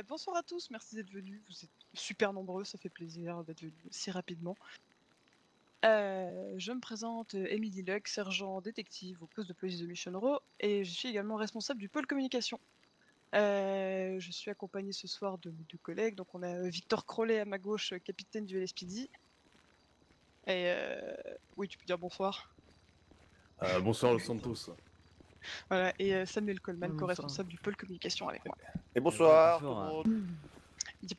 Bonsoir à tous, merci d'être venus. Vous êtes super nombreux, ça fait plaisir d'être venus si rapidement. Je me présente, Émilie Luck, sergent détective au poste de police de Mission Row et je suis également responsable du pôle communication. Je suis accompagnée ce soir de mes 2 collègues, donc on a, Victor Crollet à ma gauche, capitaine du LSPD et oui, tu peux dire bonsoir. Bonsoir Los Santos. Voilà et Samuel Coleman, Bonsoir. co-responsable du pôle communication avec moi. Et bonsoir tout le Bonjour. monde. Yep.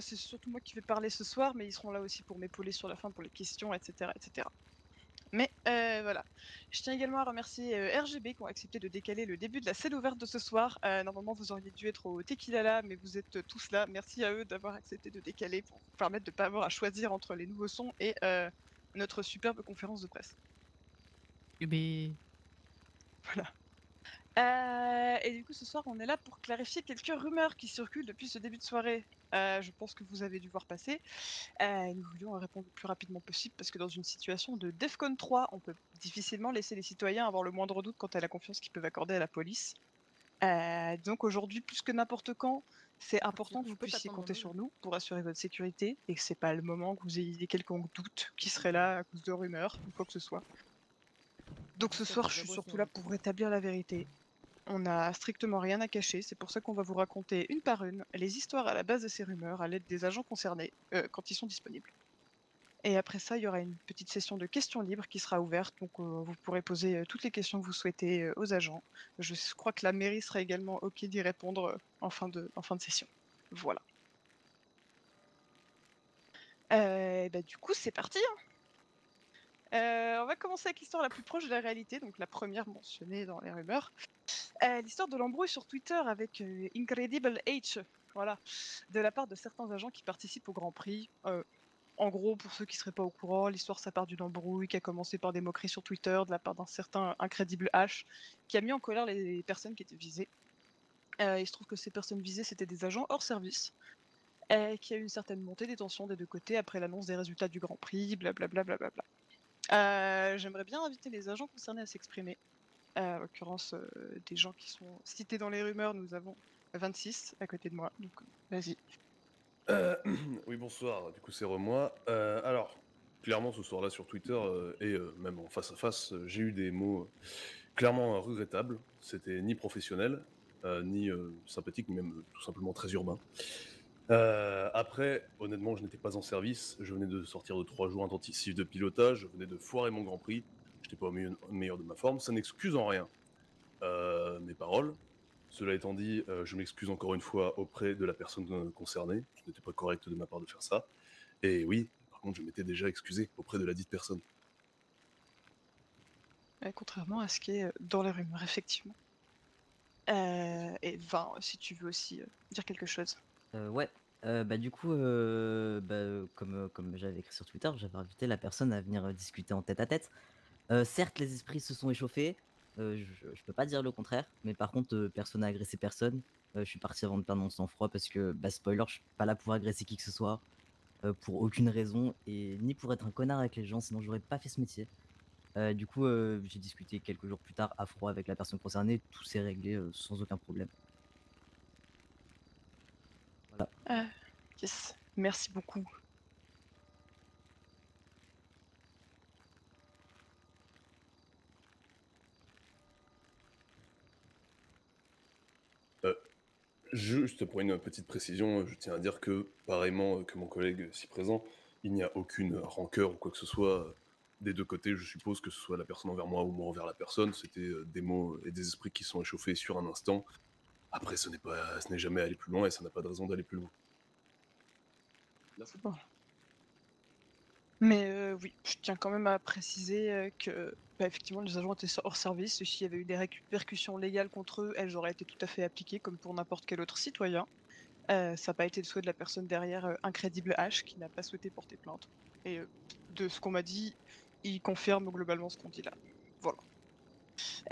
C'est surtout moi qui vais parler ce soir, mais ils seront là aussi pour m'épauler sur la fin pour les questions, et cetera, et cetera. Mais voilà. Je tiens également à remercier RGB qui ont accepté de décaler le début de la scène ouverte de ce soir. Normalement, vous auriez dû être au Tequila, mais vous êtes tous là. Merci à eux d'avoir accepté de décaler pour vous permettre de ne pas avoir à choisir entre les nouveaux sons et notre superbe conférence de presse. Ubi. Voilà. Et du coup, ce soir, on est là pour clarifier quelques rumeurs qui circulent depuis ce début de soirée. Je pense que vous avez dû voir passer. Nous voulions répondre le plus rapidement possible parce que dans une situation de DEFCON 3, on peut difficilement laisser les citoyens avoir le moindre doute quant à la confiance qu'ils peuvent accorder à la police. Donc aujourd'hui, plus que n'importe quand, c'est important que vous puissiez compter sur nous pour assurer votre sécurité et que c'est pas le moment que vous ayez quelconque doute qui serait là à cause de rumeurs ou quoi que ce soit. Donc ce soir, je suis surtout là pour rétablir la vérité. On n'a strictement rien à cacher, c'est pour ça qu'on va vous raconter une par une les histoires à la base de ces rumeurs à l'aide des agents concernés, quand ils sont disponibles. Et après ça, il y aura une petite session de questions libres qui sera ouverte, donc vous pourrez poser toutes les questions que vous souhaitez aux agents. Je crois que la mairie sera également OK d'y répondre en fin de session. Voilà. Du coup, c'est parti, hein. On va commencer avec l'histoire la plus proche de la réalité, donc la première mentionnée dans les rumeurs. L'histoire de l'embrouille sur Twitter avec Incredible H, voilà, de la part de certains agents qui participent au Grand Prix. En gros, pour ceux qui seraient pas au courant, l'histoire ça part d'une embrouille qui a commencé par des moqueries sur Twitter de la part d'un certain Incredible H, qui a mis en colère les personnes qui étaient visées. Il se trouve que ces personnes visées, c'était des agents hors service, qui a eu une certaine montée des tensions des deux côtés après l'annonce des résultats du Grand Prix, blablabla. J'aimerais bien inviter les agents concernés à s'exprimer. En l'occurrence, des gens qui sont cités dans les rumeurs, nous avons 26 à côté de moi, donc vas-y. Oui, bonsoir, du coup c'est moi. Alors, clairement ce soir-là sur Twitter et même en face à face, j'ai eu des mots clairement regrettables. C'était ni professionnel, ni sympathique, ni même tout simplement très urbain. Après, honnêtement, je n'étais pas en service. Je venais de sortir de 3 jours intensifs de pilotage. Je venais de foirer mon Grand Prix. J'étais pas au meilleur de ma forme. Ça n'excuse en rien mes paroles. Cela étant dit, je m'excuse encore une fois auprès de la personne concernée. Ce n'était pas correct de ma part de faire ça. Et oui, par contre, je m'étais déjà excusé auprès de la dite personne. Contrairement à ce qui est dans les rumeurs, effectivement. Et Vin, si tu veux aussi dire quelque chose. Ouais. Du coup, comme j'avais écrit sur Twitter, j'avais invité la personne à venir discuter en tête à tête. Certes, les esprits se sont échauffés. Je peux pas dire le contraire, mais par contre, personne n'a agressé personne. Je suis parti avant de perdre mon sang-froid parce que, spoiler, je suis pas là pour agresser qui que ce soit, pour aucune raison, et ni pour être un connard avec les gens, sinon j'aurais pas fait ce métier. Du coup, j'ai discuté quelques jours plus tard à froid avec la personne concernée, tout s'est réglé sans aucun problème. Voilà. Yes, merci beaucoup. Juste pour une petite précision, je tiens à dire que, pareillement que mon collègue si présent, il n'y a aucune rancœur ou quoi que ce soit des deux côtés. Je suppose que ce soit la personne envers moi ou moi envers la personne. C'était des mots et des esprits qui sont échauffés sur un instant. Après, ce n'est jamais allé plus loin et ça n'a pas de raison d'aller plus loin. Merci. Bon. Mais oui, je tiens quand même à préciser que effectivement, les agents étaient hors service et s'il y avait eu des répercussions légales contre eux, elles auraient été tout à fait appliquées comme pour n'importe quel autre citoyen. Ça n'a pas été le souhait de la personne derrière, Incredible H, qui n'a pas souhaité porter plainte. Et de ce qu'on m'a dit, il confirme globalement ce qu'on dit là. Voilà.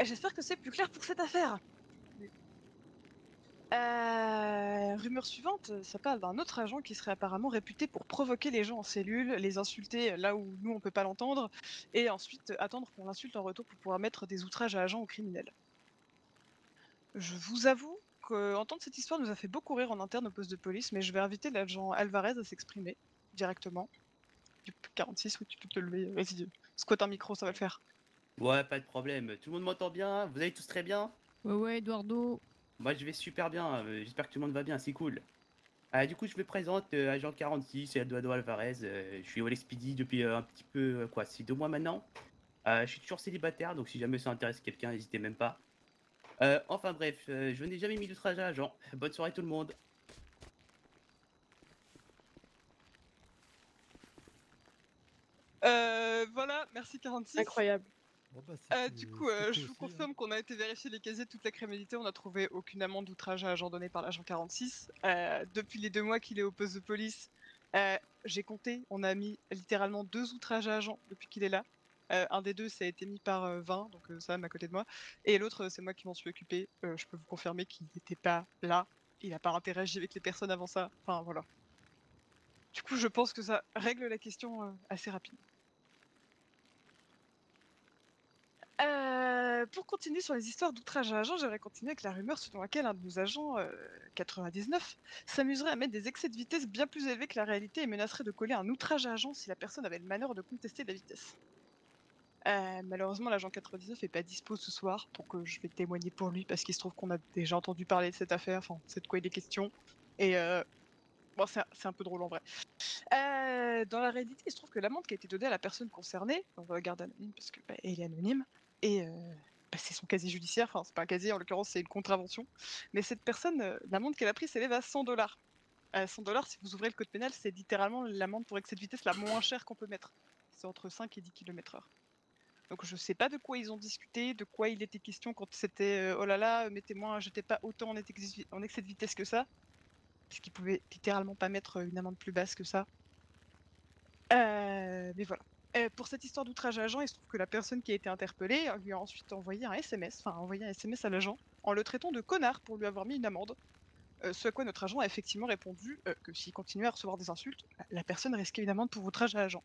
Et j'espère que c'est plus clair pour cette affaire. Rumeur suivante, ça parle d'un autre agent qui serait apparemment réputé pour provoquer les gens en cellule, les insulter là où nous on peut pas l'entendre, et ensuite attendre qu'on l'insulte en retour pour pouvoir mettre des outrages à agents ou criminels. Je vous avoue entendre cette histoire nous a fait beaucoup rire en interne au poste de police, mais je vais inviter l'agent Alvarez à s'exprimer directement. Du 46, oui, tu peux te lever. Vas-y, squatte un micro, ça va le faire. Ouais, pas de problème. Tout le monde m'entend bien? Vous allez tous très bien? Ouais, Eduardo. Moi, je vais super bien. J'espère que tout le monde va bien, c'est cool. Du coup, je me présente, agent 46, Eduardo Alvarez. Je suis au LSPD depuis un petit peu, quoi, c'est 2 mois maintenant. Je suis toujours célibataire, donc si jamais ça intéresse quelqu'un, n'hésitez même pas. Enfin bref, je n'ai jamais mis d'outrage à agent. Bonne soirée tout le monde. Voilà, merci 46. Incroyable. Bon, bah, Du c'était coup, c'était je cool vous aussi, hein. confirme qu'on a été vérifier les casiers de toute la criminalité, on n'a trouvé aucune amende d'outrage à agent donnée par l'agent 46. Depuis les 2 mois qu'il est au poste de police, j'ai compté, on a mis littéralement 2 outrages à agent depuis qu'il est là. Un des 2, ça a été mis par 20, donc Sam à côté de moi. Et l'autre, c'est moi qui m'en suis occupé. Je peux vous confirmer qu'il n'était pas là. Il n'a pas interagi avec les personnes avant ça. Enfin, voilà. Du coup, je pense que ça règle la question assez rapidement. Pour continuer sur les histoires d'outrage à agent, j'aimerais continuer avec la rumeur selon laquelle un de nos agents 99 s'amuserait à mettre des excès de vitesse bien plus élevés que la réalité et menacerait de coller un outrage à agent si la personne avait le malheur de contester la vitesse. Malheureusement, l'agent 99 est pas dispo ce soir, donc je vais témoigner pour lui parce qu'il se trouve qu'on a déjà entendu parler de cette affaire, enfin, c'est de quoi il est question. Et bon, c'est un peu drôle en vrai. Dans la réalité, il se trouve que l'amende qui a été donnée à la personne concernée, on va la garder anonyme parce que elle est anonyme, et c'est son casier judiciaire, enfin c'est pas un casier en l'occurrence, c'est une contravention. Mais cette personne, l'amende qu'elle a prise s'élève à 100 $. 100 $, si vous ouvrez le code pénal, c'est littéralement l'amende pour excès de vitesse la moins chère qu'on peut mettre. C'est entre 5 et 10 km/h. Donc je sais pas de quoi ils ont discuté, de quoi il était question quand c'était oh là là, mettez-moi, jetez pas autant en excès de vitesse que ça. Parce qu'ils pouvaient littéralement pas mettre une amende plus basse que ça. Mais voilà. Pour cette histoire d'outrage à agent, il se trouve que la personne qui a été interpellée lui a ensuite envoyé un SMS à l'agent en le traitant de connard pour lui avoir mis une amende. Ce à quoi notre agent a effectivement répondu que s'il continuait à recevoir des insultes, la personne risquait une amende pour outrage à agent.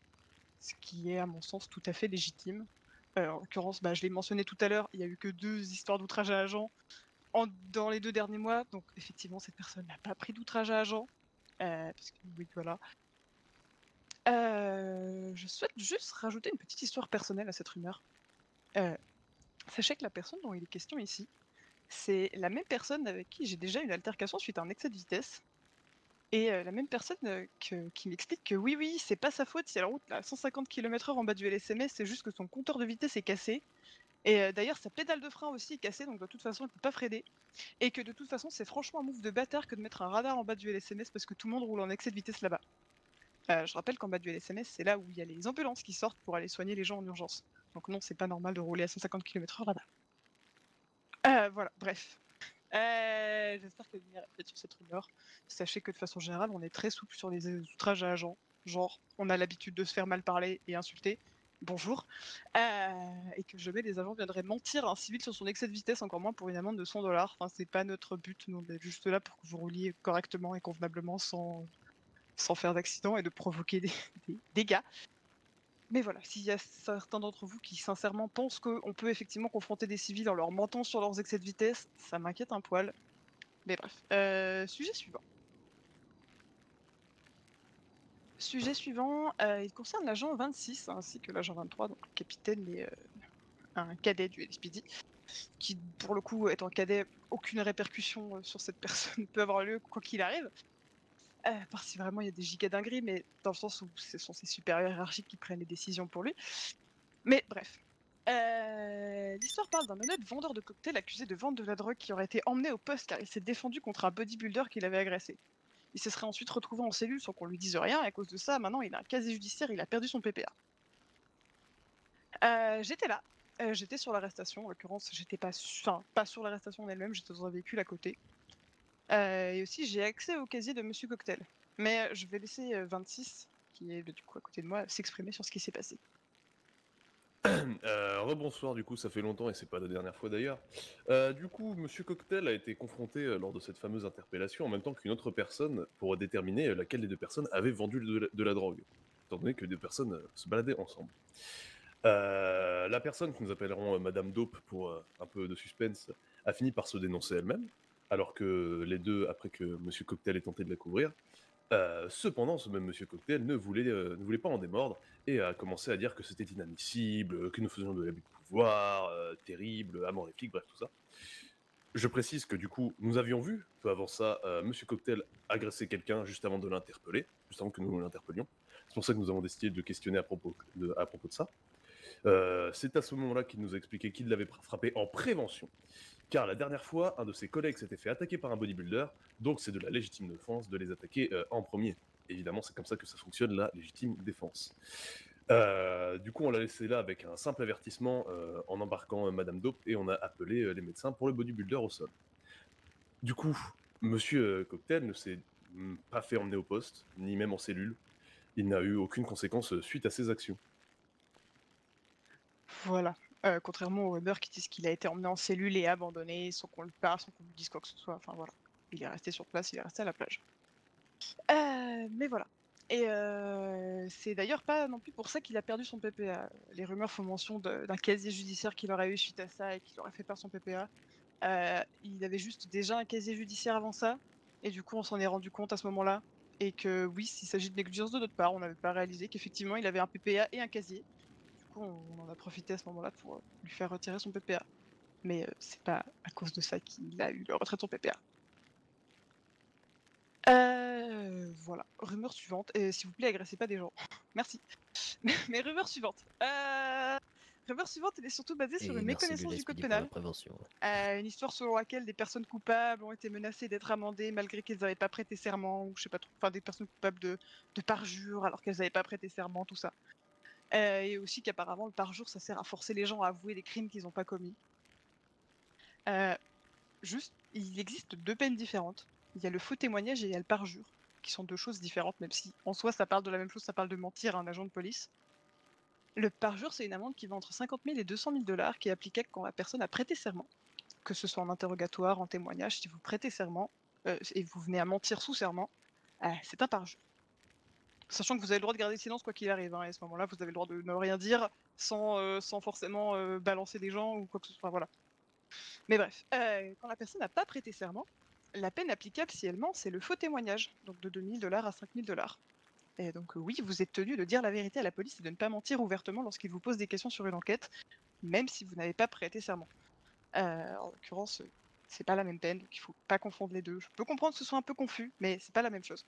Ce qui est à mon sens tout à fait légitime. En l'occurrence, je l'ai mentionné tout à l'heure, il n'y a eu que 2 histoires d'outrage à agent dans les 2 derniers mois, donc effectivement cette personne n'a pas pris d'outrage à agent. Parce que oui, voilà. Je souhaite juste rajouter une petite histoire personnelle à cette rumeur. Sachez que la personne dont il est question ici, c'est la même personne avec qui j'ai déjà eu une altercation suite à un excès de vitesse. Et la même personne qui m'explique que oui, c'est pas sa faute si elle roule à 150 km/h en bas du LSMS, c'est juste que son compteur de vitesse est cassé. Et d'ailleurs, sa pédale de frein aussi est cassée, donc de toute façon, elle peut pas freiner. Et que de toute façon, c'est franchement un move de bâtard que de mettre un radar en bas du LSMS parce que tout le monde roule en excès de vitesse là-bas. Je rappelle qu'en bas du LSMS, c'est là où il y a les ambulances qui sortent pour aller soigner les gens en urgence. Donc non, c'est pas normal de rouler à 150 km/h là-bas. Voilà, bref. J'espère que la lumière est faite sur cette rumeur. Sachez que de façon générale, on est très souple sur les outrages à agents. Genre, on a l'habitude de se faire mal parler et insulter. Bonjour. Et que jamais les agents viendraient mentir à un civil sur son excès de vitesse, encore moins pour une amende de 100 $. Enfin, c'est pas notre but. Nous, on est juste là pour que vous rouliez correctement et convenablement sans faire d'accident et de provoquer des dégâts. Mais voilà, s'il y a certains d'entre vous qui sincèrement pensent qu'on peut effectivement confronter des civils en leur mentant sur leurs excès de vitesse, ça m'inquiète un poil. Mais bref, sujet suivant. Sujet suivant, il concerne l'agent 26 ainsi que l'agent 23, donc le capitaine et un cadet du LSPD, qui pour le coup étant cadet, aucune répercussion sur cette personne ne peut avoir lieu quoi qu'il arrive. À part si vraiment il y a des giga dingueries, mais dans le sens où ce sont ses supérieurs hiérarchiques qui prennent les décisions pour lui. Mais bref. L'histoire parle d'un honnête vendeur de cocktails accusé de vente de la drogue qui aurait été emmené au poste car il s'est défendu contre un bodybuilder qui l'avait agressé. Il se serait ensuite retrouvé en cellule sans qu'on lui dise rien et à cause de ça, maintenant il a un casier judiciaire, il a perdu son PPA. J'étais là. J'étais sur l'arrestation, en l'occurrence j'étais pas sur l'arrestation en elle-même, j'étais dans un véhicule à côté. Et aussi, j'ai accès au casier de Monsieur Cocktail. Mais je vais laisser 26, qui est du coup à côté de moi, s'exprimer sur ce qui s'est passé. Rebonsoir, du coup, ça fait longtemps et c'est pas la dernière fois d'ailleurs. Du coup, Monsieur Cocktail a été confronté lors de cette fameuse interpellation en même temps qu'une autre personne pour déterminer laquelle des 2 personnes avait vendu de la drogue, étant donné que 2 personnes se baladaient ensemble. La personne que nous appellerons Madame Dope pour un peu de suspense a fini par se dénoncer elle-même, alors que les deux, après que Monsieur Cocktail ait tenté de la couvrir, cependant, ce même Monsieur Cocktail ne voulait pas en démordre et a commencé à dire que c'était inadmissible, que nous faisions de l'abus de pouvoir, terrible, à mort les flics, bref, tout ça. Je précise que du coup, nous avions vu, peu avant ça, Monsieur Cocktail agresser quelqu'un juste avant de l'interpeller, juste avant que nous l'interpellions. C'est pour ça que nous avons décidé de le questionner à propos de ça. C'est à ce moment-là qu'il nous a expliqué qu'il l'avait frappé en prévention, car la dernière fois, un de ses collègues s'était fait attaquer par un bodybuilder, donc c'est de la légitime défense de les attaquer en premier. Évidemment, c'est comme ça que ça fonctionne, la légitime défense. Du coup, on l'a laissé là avec un simple avertissement en embarquant Madame Dope et on a appelé les médecins pour le bodybuilder au sol. Du coup, Monsieur Cocktail ne s'est pas fait emmener au poste, ni même en cellule. Il n'a eu aucune conséquence suite à ses actions. Voilà. Contrairement au rumeurs qui disent qu'il a été emmené en cellule et abandonné sans qu'on le parle, sans qu'on lui dise quoi que ce soit. Enfin voilà. Il est resté sur place, il est resté à la plage. Mais voilà. Et c'est d'ailleurs pas non plus pour ça qu'il a perdu son PPA. Les rumeurs font mention d'un casier judiciaire qu'il aurait eu suite à ça et qu'il aurait fait perdre son PPA. Il avait juste déjà un casier judiciaire avant ça, et du coup on s'en est rendu compte à ce moment-là. Et que oui, s'il s'agit de négligence de notre part, on n'avait pas réalisé qu'effectivement il avait un PPA et un casier. Du coup on en a profité à ce moment-là pour lui faire retirer son PPA. Mais c'est pas à cause de ça qu'il a eu le retrait de son PPA. Voilà. Rumeur suivante. Et s'il vous plaît, agressez pas des gens. Merci. Mais rumeur suivante. Rumeur suivante, elle est surtout basée sur Et une merci méconnaissance du code l'ULSPD pour la pénal. prévention. Une histoire selon laquelle des personnes coupables ont été menacées d'être amendées malgré qu'elles n'avaient pas prêté serment, ou je sais pas trop, enfin des personnes coupables de parjure alors qu'elles n'avaient pas prêté serment, tout ça. Et aussi qu'apparemment le parjure ça sert à forcer les gens à avouer des crimes qu'ils n'ont pas commis. Juste, il existe deux peines différentes. Il y a le faux témoignage et il y a le parjure, qui sont deux choses différentes, même si en soi ça parle de la même chose, ça parle de mentir à un agent de police. Le parjure, c'est une amende qui va entre 50 000 et 200 000 $ qui est applicable quand la personne a prêté serment, que ce soit en interrogatoire, en témoignage. Si vous prêtez serment et vous venez à mentir sous serment, c'est un parjure. Sachant que vous avez le droit de garder le silence quoi qu'il arrive, hein, et à ce moment-là, vous avez le droit de ne rien dire sans forcément balancer les gens ou quoi que ce soit. Voilà. Mais bref, quand la personne n'a pas prêté serment, la peine applicable si elle ment, c'est le faux témoignage, donc de 2 000 $ à 5 000 $. Et donc oui, vous êtes tenu de dire la vérité à la police et de ne pas mentir ouvertement lorsqu'il vous pose des questions sur une enquête, même si vous n'avez pas prêté serment. En l'occurrence, c'est pas la même peine, donc il faut pas confondre les deux. Je peux comprendre que ce soit un peu confus, mais c'est pas la même chose.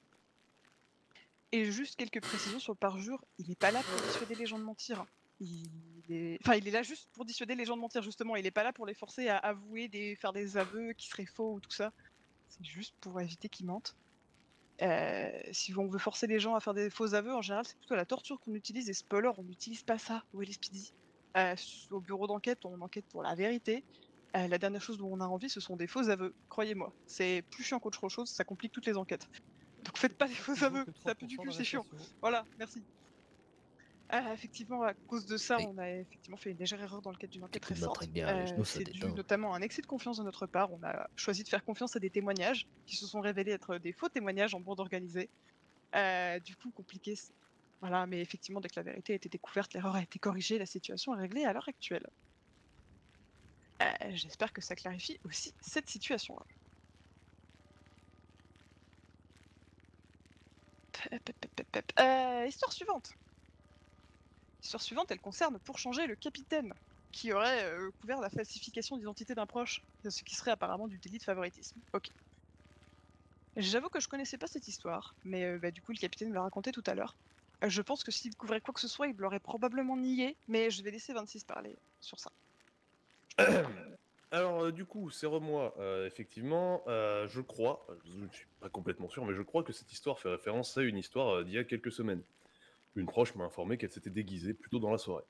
Et juste quelques précisions sur le parjure, il n'est pas là pour dissuader les gens de mentir. Il est là juste pour dissuader les gens de mentir, justement. Il n'est pas là pour les forcer à avouer, faire des aveux qui seraient faux ou tout ça. C'est juste pour éviter qu'ils mentent. Si on veut forcer les gens à faire des faux aveux, en général, c'est plutôt la torture qu'on utilise. Et spoiler, on n'utilise pas ça au LSPD. Au bureau d'enquête, on enquête pour la vérité. La dernière chose dont on a envie, ce sont des faux aveux. Croyez-moi, c'est plus chiant qu'autre chose, ça complique toutes les enquêtes. Donc faites pas des faux aveux, ça pue du cul, c'est chiant. Voilà, merci. Effectivement, à cause de ça, Oui. on a effectivement fait une légère erreur dans le cadre d'une enquête Coup de récente. matraque derrière les genoux, ça C'est dû déteint. notamment à un excès de confiance de notre part. On a choisi de faire confiance à des témoignages qui se sont révélés être des faux témoignages en bande organisée. Du coup, compliqué. Voilà, mais effectivement, dès que la vérité a été découverte, l'erreur a été corrigée, la situation est réglée à l'heure actuelle. J'espère que ça clarifie aussi cette situation-là. Histoire suivante. L'histoire suivante, elle concerne pour changer le capitaine, qui aurait couvert la falsification d'identité d'un proche, ce qui serait apparemment du délit de favoritisme. Ok. J'avoue que je connaissais pas cette histoire, mais du coup le capitaine me l'a raconté tout à l'heure. Je pense que s'il couvrait quoi que ce soit, il l'aurait probablement nié, mais je vais laisser 26 parler sur ça. Alors, du coup, c'est moi, effectivement, je crois, je ne suis pas complètement sûr, mais je crois que cette histoire fait référence à une histoire d'il y a quelques semaines. Une proche m'a informé qu'elle s'était déguisée plus tôt dans la soirée.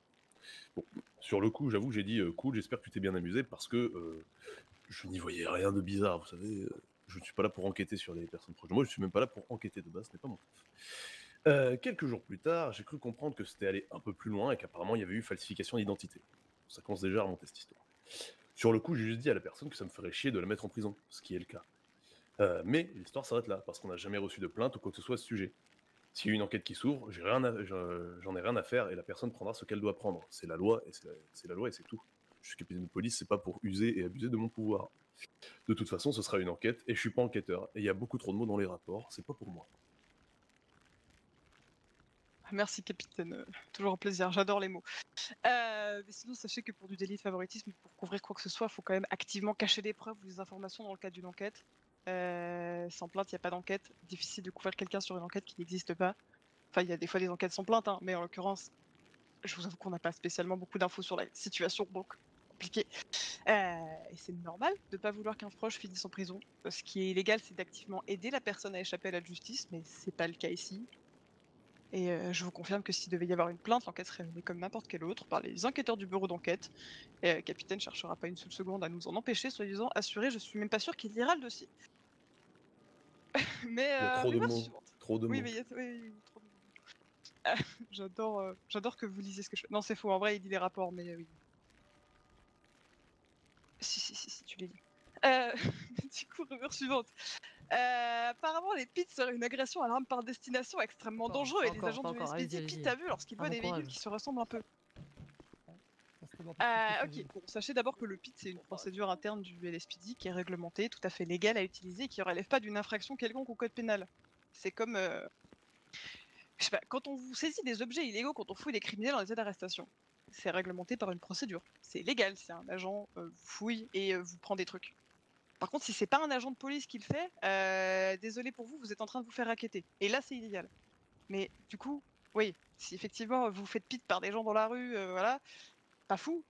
Bon, sur le coup, j'avoue que j'ai dit cool, j'espère que tu t'es bien amusé parce que je n'y voyais rien de bizarre, vous savez. Je ne suis pas là pour enquêter sur les personnes proches de moi, je suis même pas là pour enquêter de base, ce n'est pas mon taf. Quelques jours plus tard, j'ai cru comprendre que c'était allé un peu plus loin et qu'apparemment il y avait eu falsification d'identité. Ça commence déjà à remonter cette histoire. Sur le coup, j'ai juste dit à la personne que ça me ferait chier de la mettre en prison, ce qui est le cas. Mais l'histoire s'arrête là, parce qu'on n'a jamais reçu de plainte ou quoi que ce soit à ce sujet. S'il y a une enquête qui s'ouvre, j'en ai rien à faire et la personne prendra ce qu'elle doit prendre. C'est la loi et c'est la loi et c'est tout. Je suis capitaine de police, c'est pas pour user et abuser de mon pouvoir. De toute façon, ce sera une enquête, et je suis pas enquêteur. Et il y a beaucoup trop de mots dans les rapports, c'est pas pour moi. Merci, capitaine. Toujours un plaisir. J'adore les mots. Mais sinon, sachez que pour du délit de favoritisme, pour couvrir quoi que ce soit, il faut quand même activement cacher des preuves ou des informations dans le cadre d'une enquête. Sans plainte, il n'y a pas d'enquête. Difficile de couvrir quelqu'un sur une enquête qui n'existe pas. Enfin, il y a des fois des enquêtes sans plainte, hein, mais en l'occurrence, je vous avoue qu'on n'a pas spécialement beaucoup d'infos sur la situation, donc compliqué. Et c'est normal de ne pas vouloir qu'un proche finisse en prison. Ce qui est illégal, c'est d'activement aider la personne à échapper à la justice, mais c'est pas le cas ici. Et je vous confirme que s'il devait y avoir une plainte, l'enquête serait menée comme n'importe quelle autre par les enquêteurs du bureau d'enquête. Et le capitaine cherchera pas une seule seconde à nous en empêcher, soi-disant assuré, je suis même pas sûr qu'il lira le dossier. Mais Il y a trop de rumeur mots. suivante. Trop de Oui, mots. mais il y a oui, trop de mots. J'adore que vous lisiez ce que je fais. Non, c'est faux, en vrai, il lit les rapports, mais oui. Si, tu les lis. Du coup, rumeur suivante. Apparemment, les pits seraient une agression à l'arme par destination extrêmement Encore, dangereux et pas les encore, agents pas du encore, SPD allez-y, pitent allez-y. à vue lorsqu'ils Ah, voient bon des véhicules courage. qui se ressemblent un peu. Restez-moi pour ce que Ok, j'ai bon, sachez d'abord que le PIT, c'est une procédure interne du LSPD qui est réglementée, tout à fait légale à utiliser et qui ne relève pas d'une infraction quelconque au code pénal. C'est comme, je sais pas, quand on vous saisit des objets illégaux, quand on fouille des criminels dans les états d'arrestation. C'est réglementé par une procédure. C'est légal, c'est un agent vous fouille et vous prend des trucs. Par contre, si c'est pas un agent de police qui le fait, désolé pour vous, vous êtes en train de vous faire raqueter. Et là, c'est illégal. Mais du coup, oui, si effectivement vous faites pit par des gens dans la rue, voilà, pas fou.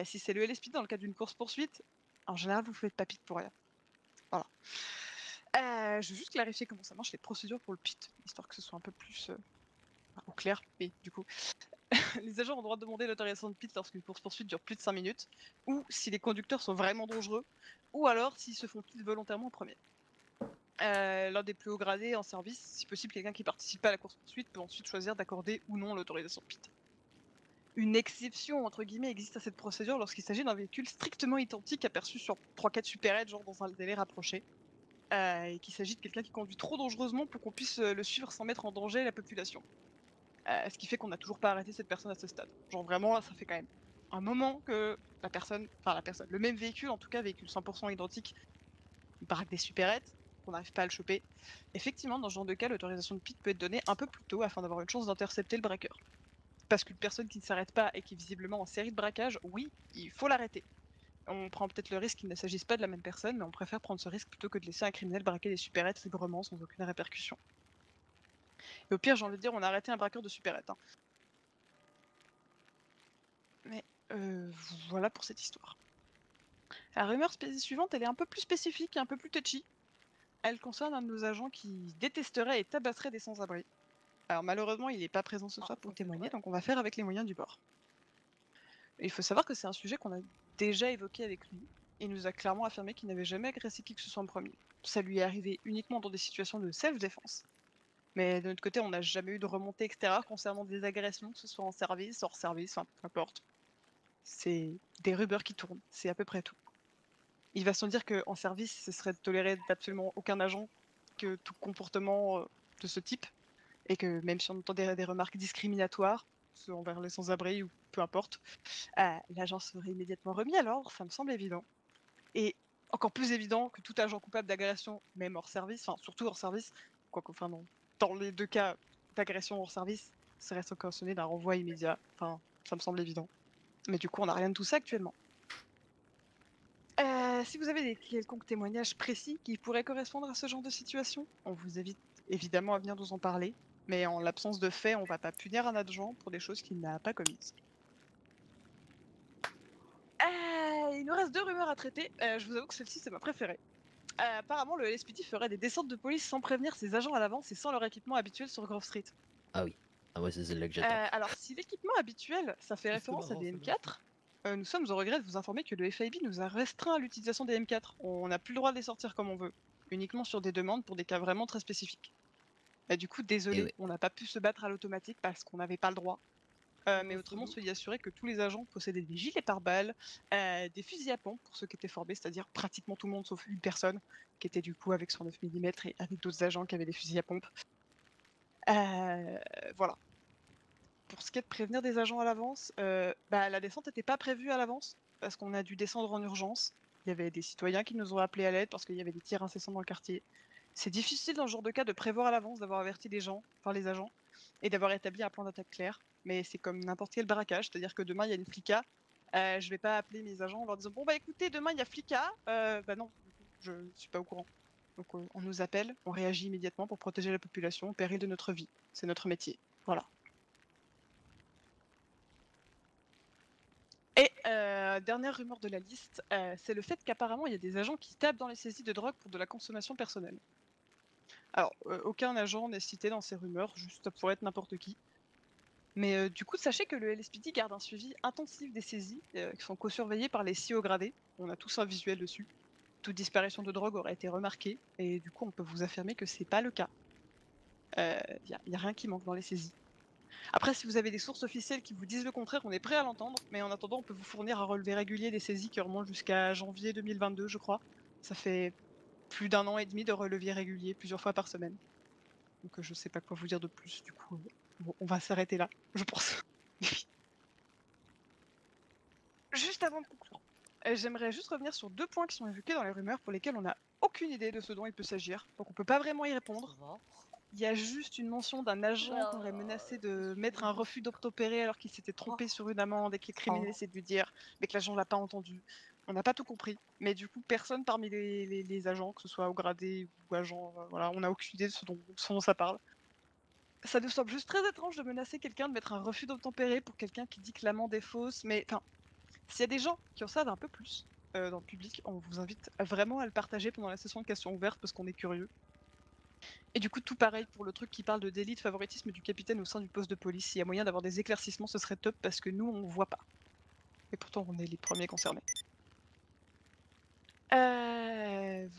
Si c'est le LSPD dans le cadre d'une course-poursuite, en général, vous faites pas pit pour rien. Voilà. Je veux juste clarifier comment ça marche les procédures pour le pit, histoire que ce soit un peu plus au clair. Mais du coup, les agents ont le droit de demander l'autorisation de pit lorsqu'une course-poursuite dure plus de 5 minutes, ou si les conducteurs sont vraiment dangereux, ou alors s'ils se font pit volontairement en premier. L'un des plus hauts gradés en service, si possible quelqu'un qui participe pas à la course-poursuite peut ensuite choisir d'accorder ou non l'autorisation de pit. Une exception, entre guillemets, existe à cette procédure lorsqu'il s'agit d'un véhicule strictement identique aperçu sur 3-4 supérettes, genre dans un délai rapproché, et qu'il s'agit de quelqu'un qui conduit trop dangereusement pour qu'on puisse le suivre sans mettre en danger la population. Ce qui fait qu'on n'a toujours pas arrêté cette personne à ce stade. Genre vraiment, là, ça fait quand même un moment que le même véhicule, en tout cas véhicule 100% identique, une baraque des supérettes, qu'on n'arrive pas à le choper. Effectivement, dans ce genre de cas, l'autorisation de pit peut être donnée un peu plus tôt afin d'avoir une chance d'intercepter le braqueur. Parce qu'une personne qui ne s'arrête pas et qui est visiblement en série de braquage, oui, il faut l'arrêter. On prend peut-être le risque qu'il ne s'agisse pas de la même personne, mais on préfère prendre ce risque plutôt que de laisser un criminel braquer des supérettes librement sans aucune répercussion. Et au pire, j'ai envie de dire, on a arrêté un braqueur de supérettes. Hein. Mais voilà pour cette histoire. La rumeur suivante, elle est un peu plus spécifique et un peu plus touchy. Elle concerne un de nos agents qui détesterait et tabasserait des sans-abri. Alors malheureusement, il n'est pas présent ce soir pour témoigner, donc on va faire avec les moyens du bord. Il faut savoir que c'est un sujet qu'on a déjà évoqué avec lui. Il nous a clairement affirmé qu'il n'avait jamais agressé qui que ce soit en premier. Ça lui est arrivé uniquement dans des situations de self-défense. Mais de notre côté, on n'a jamais eu de remontée extérieure concernant des agressions, que ce soit en service, hors service, enfin peu importe. C'est des rumeurs qui tournent, c'est à peu près tout. Il va sans dire qu'en service, ce serait toléré d'absolument aucun agent que tout comportement de ce type, et que même si on entendait des remarques discriminatoires, soit envers les sans-abri ou peu importe, l'agent serait immédiatement remis à l'ordre, ça me semble évident. Et encore plus évident que tout agent coupable d'agression, même hors service, enfin surtout hors service, quoique enfin non, dans les deux cas d'agression hors service, serait sanctionné d'un renvoi immédiat. Enfin, ça me semble évident. Mais du coup, on n'a rien de tout ça actuellement. Si vous avez des quelconques témoignages précis qui pourraient correspondre à ce genre de situation, on vous invite évidemment à venir nous en parler. Mais en l'absence de fait, on va pas punir un agent pour des choses qu'il n'a pas commises. Il nous reste 2 rumeurs à traiter. Je vous avoue que celle-ci, c'est ma préférée. Apparemment, le LSPD ferait des descentes de police sans prévenir ses agents à l'avance et sans leur équipement habituel sur Grove Street. Ah oui. Ah ouais, c'est celle-là que j'attends. Alors, si l'équipement habituel, ça fait C'est référence à marrant, des celle-là. M4, nous sommes au regret de vous informer que le FIB nous a restreint l'utilisation des M4. On n'a plus le droit de les sortir comme on veut, uniquement sur des demandes pour des cas vraiment très spécifiques. Et du coup, désolé, ouais. on n'a pas pu se battre à l'automatique parce qu'on n'avait pas le droit. Mais autrement, soyez assurés que tous les agents possédaient des gilets pare-balles, des fusils à pompe pour ceux qui étaient formés, c'est-à-dire pratiquement tout le monde sauf une personne qui était du coup avec son 9 mm et avec d'autres agents qui avaient des fusils à pompe. Voilà. Pour ce qui est de prévenir des agents à l'avance, la descente n'était pas prévue à l'avance parce qu'on a dû descendre en urgence. Il y avait des citoyens qui nous ont appelés à l'aide parce qu'il y avait des tirs incessants dans le quartier. C'est difficile dans ce genre de cas de prévoir à l'avance, d'avoir averti les gens, enfin les agents, et d'avoir établi un plan d'attaque clair. Mais c'est comme n'importe quel braquage, c'est-à-dire que demain il y a une flicka, je vais pas appeler mes agents en leur disant bon bah écoutez demain il y a flicka, bah non, du coup, je suis pas au courant. Donc on nous appelle, on réagit immédiatement pour protéger la population au péril de notre vie. C'est notre métier. Voilà. Et dernière rumeur de la liste, c'est le fait qu'apparemment il y a des agents qui tapent dans les saisies de drogue pour de la consommation personnelle. Alors, aucun agent n'est cité dans ces rumeurs, juste ça pourrait être n'importe qui. Mais du coup, sachez que le LSPD garde un suivi intensif des saisies, qui sont co-surveillées par les CEO gradés. On a tous un visuel dessus. Toute disparition de drogue aurait été remarquée, et du coup, on peut vous affirmer que c'est pas le cas. Y a rien qui manque dans les saisies. Après, si vous avez des sources officielles qui vous disent le contraire, on est prêt à l'entendre, mais en attendant, on peut vous fournir un relevé régulier des saisies qui remonte jusqu'à janvier 2022, je crois. Ça fait plus d'1 an et demi de relevé régulier, plusieurs fois par semaine. Donc je sais pas quoi vous dire de plus, du coup, bon, on va s'arrêter là, je pense. Juste avant de conclure, j'aimerais juste revenir sur 2 points qui sont évoqués dans les rumeurs pour lesquels on n'a aucune idée de ce dont il peut s'agir, donc on peut pas vraiment y répondre. Il y a juste une mention d'un agent qu'on aurait menacé de mettre un refus d'obtempérer alors qu'il s'était trompé sur une amende et que les criminels essaient de lui dire, mais que l'agent l'a pas entendu. On n'a pas tout compris, mais du coup, personne parmi les agents, que ce soit au gradé ou agent, voilà, on n'a aucune idée de ce dont ça parle. Ça nous semble juste très étrange de menacer quelqu'un de mettre un refus d'obtempérer pour quelqu'un qui dit que l'amende est fausse, mais enfin, s'il y a des gens qui en savent un peu plus dans le public, on vous invite vraiment à le partager pendant la session de questions ouvertes parce qu'on est curieux. Et du coup, tout pareil pour le truc qui parle de délit de favoritisme du capitaine au sein du poste de police. S'il y a moyen d'avoir des éclaircissements, ce serait top parce que nous, on voit pas. Et pourtant, on est les premiers concernés.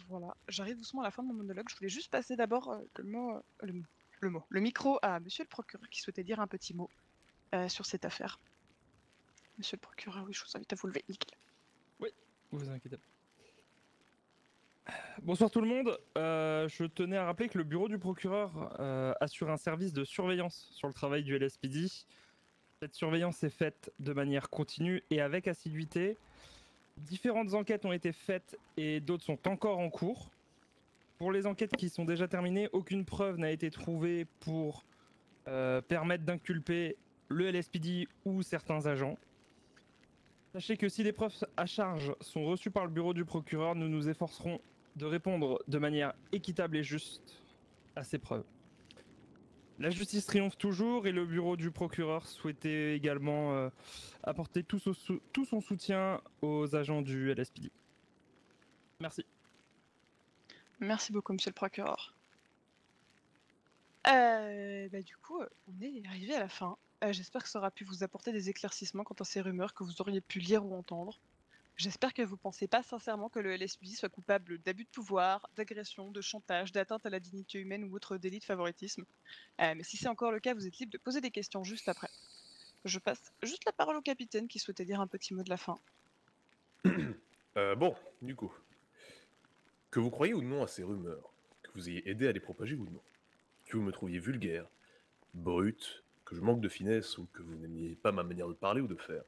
Voilà, j'arrive doucement à la fin de mon monologue. Je voulais juste passer d'abord le micro à monsieur le procureur qui souhaitait dire un petit mot sur cette affaire. Monsieur le procureur, oui, je vous invite à vous lever. Nickel. Oui, vous inquiétez pas. Bonsoir tout le monde. Je tenais à rappeler que le bureau du procureur assure un service de surveillance sur le travail du LSPD. Cette surveillance est faite de manière continue et avec assiduité. Différentes enquêtes ont été faites et d'autres sont encore en cours. Pour les enquêtes qui sont déjà terminées, aucune preuve n'a été trouvée pour permettre d'inculper le LSPD ou certains agents. Sachez que si des preuves à charge sont reçues par le bureau du procureur, nous nous efforcerons de répondre de manière équitable et juste à ces preuves. La justice triomphe toujours et le bureau du procureur souhaitait également apporter tout son soutien aux agents du LSPD. Merci. Merci beaucoup, monsieur le procureur. Du coup, on est arrivé à la fin. J'espère que ça aura pu vous apporter des éclaircissements quant à ces rumeurs que vous auriez pu lire ou entendre. J'espère que vous pensez pas sincèrement que le LSPD soit coupable d'abus de pouvoir, d'agression, de chantage, d'atteinte à la dignité humaine ou autre délit de favoritisme. Mais si c'est encore le cas, vous êtes libre de poser des questions juste après. Je passe juste la parole au capitaine qui souhaitait dire un petit mot de la fin. Bon, du coup, que vous croyez ou non à ces rumeurs, que vous ayez aidé à les propager ou non, que vous me trouviez vulgaire, brute, que je manque de finesse ou que vous n'aimiez pas ma manière de parler ou de faire,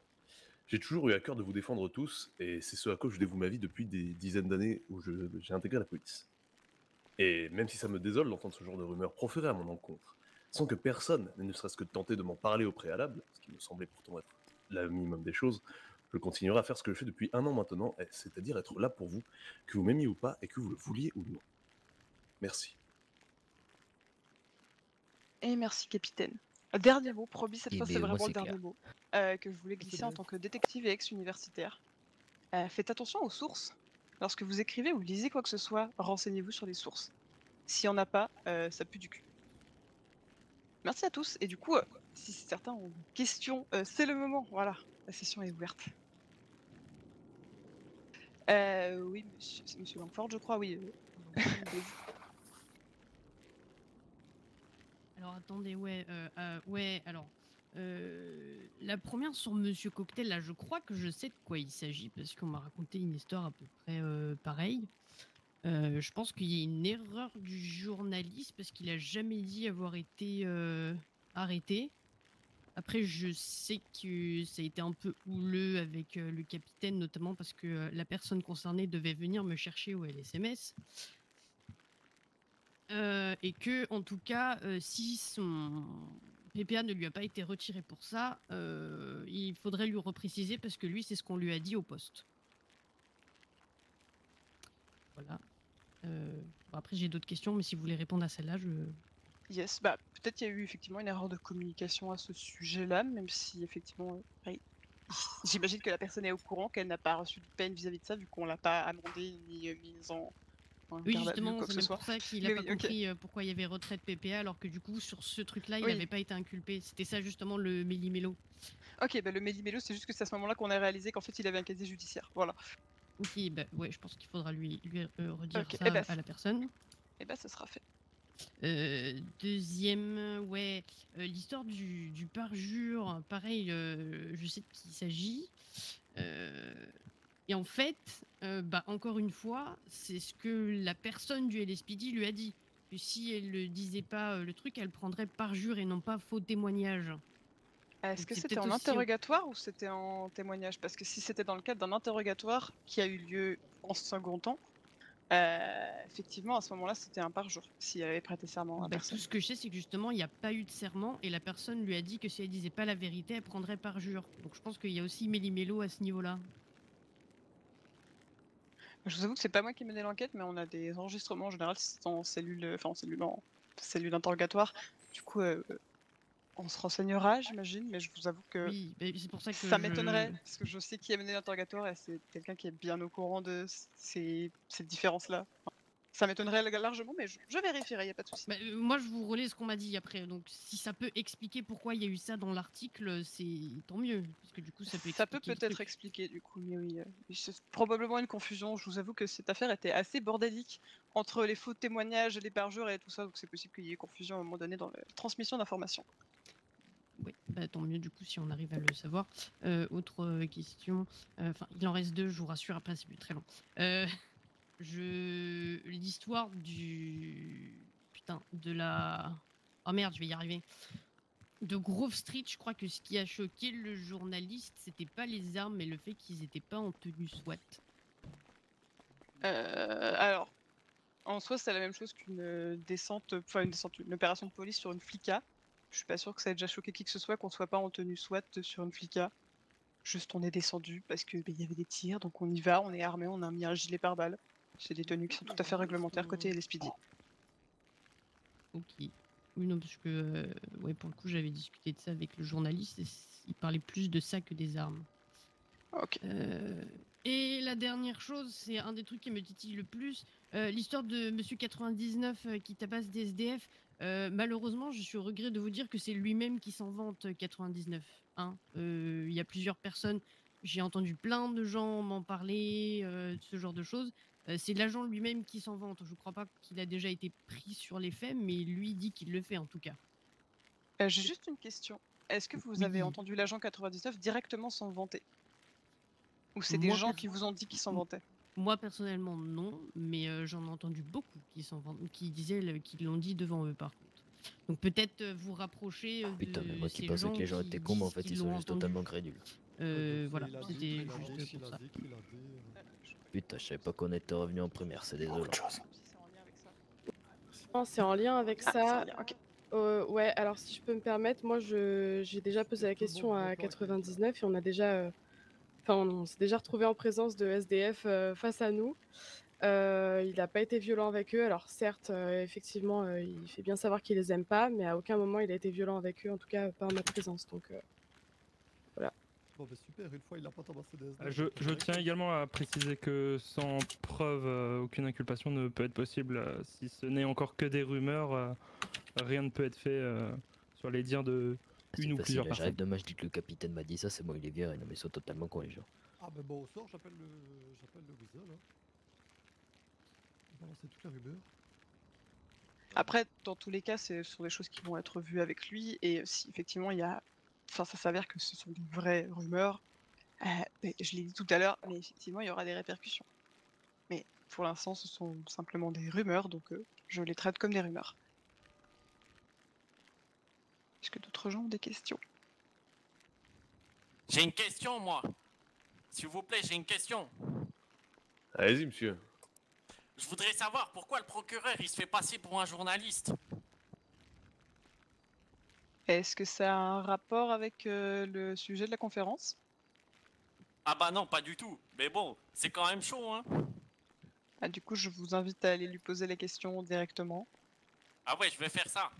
j'ai toujours eu à cœur de vous défendre tous, et c'est ce à quoi je dévoue ma vie depuis des dizaines d'années où j'ai intégré la police. Et même si ça me désole d'entendre ce genre de rumeurs proférées à mon encontre, sans que personne n'ait ne serait-ce que tenté de m'en parler au préalable, ce qui me semblait pourtant être le minimum des choses, je continuerai à faire ce que je fais depuis 1 an maintenant, c'est-à-dire être là pour vous, que vous m'aimiez ou pas, et que vous le vouliez ou non. Merci. Et merci, capitaine. Dernier mot, promis, cette Eh fois c'est ben, moi, vraiment le c'est dernier clair. mot que je voulais glisser en tant que détective et ex-universitaire. Faites attention aux sources. Lorsque vous écrivez ou lisez quoi que ce soit, renseignez-vous sur les sources. S'il n'y en a pas, ça pue du cul. Merci à tous, et du coup, si certains ont des questions, c'est le moment, voilà, la session est ouverte. Oui, monsieur, c'est monsieur Langford, je crois, oui. Alors attendez, ouais, alors. La première sur Monsieur Cocktail, là, je crois que je sais de quoi il s'agit, parce qu'on m'a raconté une histoire à peu près pareille. Je pense qu'il y a une erreur du journaliste, parce qu'il a jamais dit avoir été arrêté. Après, je sais que ça a été un peu houleux avec le capitaine, notamment parce que la personne concernée devait venir me chercher au LSMS. Et que, en tout cas, si son PPA ne lui a pas été retiré pour ça, il faudrait lui repréciser parce que lui, c'est ce qu'on lui a dit au poste. Voilà. Bon, après, j'ai d'autres questions, mais si vous voulez répondre à celle-là, je... Yes, bah peut-être qu'il y a eu effectivement une erreur de communication à ce sujet-là, même si effectivement, j'imagine que la personne est au courant qu'elle n'a pas reçu de peine vis-à-vis de ça, vu qu'on l'a pas amendée ni mise en Oui, garde à vue ou justement, quoi c'est que ce même soit. pour ça qu'il Mais n'a pas oui, ok. compris pourquoi il y avait retrait de PPA, alors que du coup, sur ce truc-là, il Oui. n'avait pas été inculpé. C'était ça, justement, le méli-mélo. Ok, bah le méli-mélo, c'est juste que c'est à ce moment-là qu'on a réalisé qu'en fait il avait un casier judiciaire. Voilà. Ok, bah ouais, je pense qu'il faudra lui redire Ok, ça et bah, à la personne. ça sera fait. Deuxième, ouais, l'histoire du parjure, pareil, je sais de qui il s'agit. Et en fait, bah, encore une fois, c'est ce que la personne du LSPD lui a dit. Que si elle ne disait pas le truc, elle prendrait parjure et non pas faux témoignage. Est-ce Donc que c'est c'était peut-être en aussi... interrogatoire ou c'était en témoignage? Parce que si c'était dans le cadre d'un interrogatoire qui a eu lieu en second temps, effectivement, à ce moment-là, c'était un parjure, si elle avait prêté serment à Bah, tout personne. ce que je sais, c'est que justement, il n'y a pas eu de serment et la personne lui a dit que si elle disait pas la vérité, elle prendrait parjure. Donc je pense qu'il y a aussi méli-mélo à ce niveau-là. Je vous avoue que c'est pas moi qui menais l'enquête, mais on a des enregistrements en général, c'est en cellule, enfin en cellule d'interrogatoire. Du coup, on se renseignera, j'imagine, mais je vous avoue que Oui, bah, c'est pour ça que ça je... m'étonnerait, parce que je sais qui a mené l'interrogatoire et c'est quelqu'un qui est bien au courant de ces différences-là. Ça m'étonnerait largement, mais je vérifierai, y a pas de souci. Bah, moi, je vous relais ce qu'on m'a dit après. Donc, si ça peut expliquer pourquoi il y a eu ça dans l'article, c'est tant mieux. Parce que du coup, ça peut Ça peut expliquer le peut-être truc. expliquer, du coup, mais oui, c'est probablement une confusion. Je vous avoue que cette affaire était assez bordélique entre les faux témoignages et les parjures et tout ça, donc c'est possible qu'il y ait confusion à un moment donné dans la transmission d'informations. Oui, bah, tant mieux du coup si on arrive à le savoir. Autre question. Enfin, il en reste deux, je vous rassure, après c'est plus très long. L'histoire du... Putain, de la... Oh merde, je vais y arriver. De Grove Street, je crois que ce qui a choqué le journaliste, c'était pas les armes, mais le fait qu'ils étaient pas en tenue SWAT. Alors, en soi, c'est la même chose qu'une descente, enfin une opération de police sur une flica. Je suis pas sûre que ça ait déjà choqué qui que ce soit qu'on soit pas en tenue SWAT sur une flica. Juste, on est descendu parce que il y avait des tirs, donc on y va, on est armé, on a mis un gilet pare-balles. C'est des tenues qui sont tout à fait réglementaires côté LSPD. Ok. Oui, non, parce que, ouais, pour le coup, j'avais discuté de ça avec le journaliste et il parlait plus de ça que des armes. Ok. Et la dernière chose, c'est un des trucs qui me titille le plus, l'histoire de Monsieur 99 qui tabasse des SDF. Malheureusement, je suis au regret de vous dire que c'est lui-même qui s'en vante, 99. Hein. Il y a plusieurs personnes, j'ai entendu plein de gens m'en parler, de ce genre de choses. C'est l'agent lui-même qui s'en vante. Je ne crois pas qu'il a déjà été pris sur les faits, mais lui dit qu'il le fait en tout cas. J'ai juste une question. Est-ce que vous avez Oui. entendu l'agent 99 directement s'en vanter? Ou c'est des Moi, gens qui vous ont dit qu'ils s'en vantaient? Moi personnellement non, mais j'en ai entendu beaucoup qui disaient qu'ils l'ont dit devant eux par contre. Donc peut-être vous rapprocher Putain, mais de moi qui ces pensais gens que les gens qui étaient cons, mais en disent fait qu'ils ils sont l'ont juste entendu. totalement crédules. Voilà, Il a dit, c'était il a juste dit, pour il a ça. dit, il a dit. Putain, je savais pas qu'on était revenu en primaire, c'est désolant. Autre chose. Si c'est en lien avec ça. Non, c'est en lien avec Ah, c'est en ça. lien, ok. Ouais, alors si je peux me permettre, moi j'ai déjà posé la question à 99 et on a déjà, enfin on s'est déjà retrouvé en présence de SDF face à nous. Il n'a pas été violent avec eux. Alors certes, effectivement, il fait bien savoir qu'il les aime pas, mais à aucun moment il a été violent avec eux, en tout cas pas en ma présence. Donc voilà. Bon, bah super, une fois il a pas tabassé des SDF. Je tiens également à préciser que sans preuve, aucune inculpation ne peut être possible. Si ce n'est encore que des rumeurs, rien ne peut être fait sur les dires de C'est une ou facile, plusieurs là, personnes. j'arrive demain, je dis que le capitaine m'a dit ça, c'est bon, il est viré. Non mais ils sont totalement cons les gens. Ah, ben bon, au sort, j'appelle le Weasel. Hein. Balancer toute la rumeur. Après, dans tous les cas, ce sont des choses qui vont être vues avec lui, et si effectivement il y a... Enfin, ça s'avère que ce sont des vraies rumeurs, mais je l'ai dit tout à l'heure, mais effectivement, il y aura des répercussions. Mais pour l'instant, ce sont simplement des rumeurs, donc je les traite comme des rumeurs. Est-ce que d'autres gens ont des questions? J'ai une question, moi. S'il vous plaît, j'ai une question. Allez-y, monsieur. Je voudrais savoir pourquoi le procureur il se fait passer pour un journaliste. Est-ce que ça a un rapport avec le sujet de la conférence? Ah bah non, pas du tout. Mais bon, c'est quand même chaud, hein. Ah, du coup, je vous invite à aller lui poser la question directement. Ah ouais, je vais faire ça.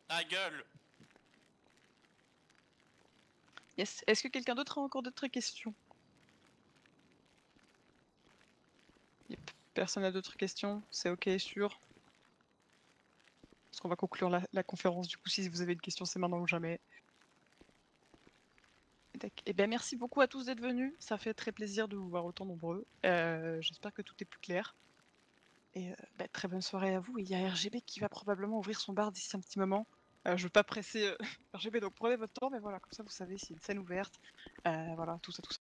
Ta gueule. Yes. Est-ce que quelqu'un d'autre a encore d'autres questions? Yep. Personne n'a d'autres questions? C'est ok, sûr? Parce qu'on va conclure la conférence, du coup, si vous avez une question, c'est maintenant ou jamais. Eh bien, merci beaucoup à tous d'être venus. Ça fait très plaisir de vous voir autant nombreux. J'espère que tout est plus clair. Et très bonne soirée à vous. Et il y a RGB qui va probablement ouvrir son bar d'ici un petit moment. Je veux pas presser RGB, donc prenez votre temps, mais voilà, comme ça vous savez s'il y a une scène ouverte. Voilà, tout ça, tout ça.